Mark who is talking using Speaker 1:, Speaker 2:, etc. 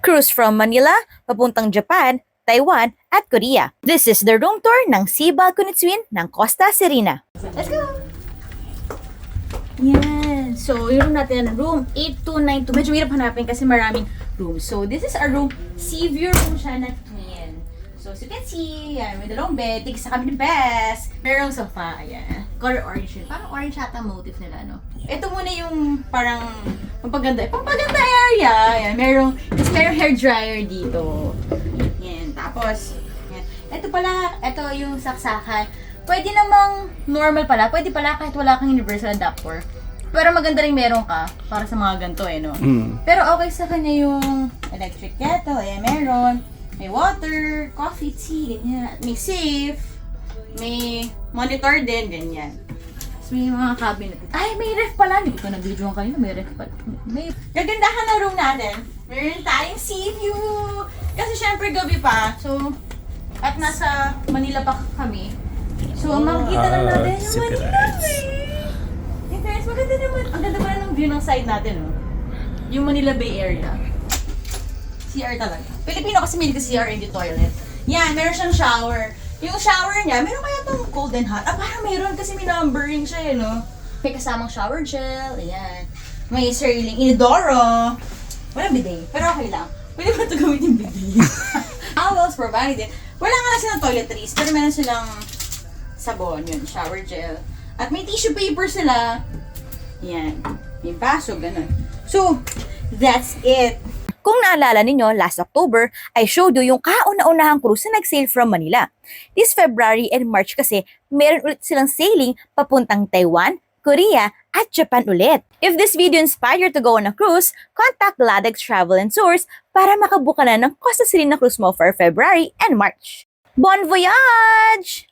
Speaker 1: Cruise from Manila, papuntang Japan, Taiwan, at Korea. This is the room tour ng Sea Balcony Twin ng Costa Serena. Let's go! Yan. So, yung room natin, room 8292. Medyo hirap hanapin kasi maraming rooms. So, this is our room. Sea view room siya na twin. So, as you can see, yan, may dalawang bed. Tigis sa kami ni Best. Merong sofa, ayan. Color orange yun. Parang orange ata motif nila, no? Ito muna yung parang pampaganda area. Ayan, merong hair dryer dito. Yan, tapos, yan. Ito yung saksakan. Pwede namang normal pala. Pwede pala kahit wala kang universal adapter. Pero maganda rin meron ka para sa mga ganito no? Pero okay sa kanya yung electric kettle. Ayan, meron. May water, coffee, tea, ganyan. May safe. May monitor din, ganyan. So, may mga cabinet. Ay, may ref pala. Hindi ko na-video kanina. May ref pala. May gagandahan na room natin. Meron tayong sea view. Kasi syempre gabi pa. So, at nasa Manila pa kami. So, makikita lang natin yung Manila. In fairness, maganda naman. Ang ganda pala ng view ng side natin, no? Yung Manila Bay Area. CR talaga. Pilipino kasi may CR in the toilet. Yan, meron siyang shower. Yung shower niya, meron kaya itong cold and hot? Parang meron kasi may numbering siya, no? May kasamang shower gel, ayan. May sariling inodoro. Walang bidet, pero okay lang. Pwede ba ito gamitin bidet? Towels provided. Wala nga lang silang toiletries, pero meron silang sabon, yun, shower gel. At may tissue paper sila. Yan. May baso, ganun. So, that's it. Kung naalala ninyo, last October, I showed you yung kauna-unahang cruise na nag-sail from Manila. This February and March kasi, meron ulit silang sailing papuntang Taiwan, Korea, at Japan ulit. If this video inspired you to go on a cruise, contact Ladex Travel and Tours para makabuka na ng Costa Serena cruise mo for February and March. Bon voyage!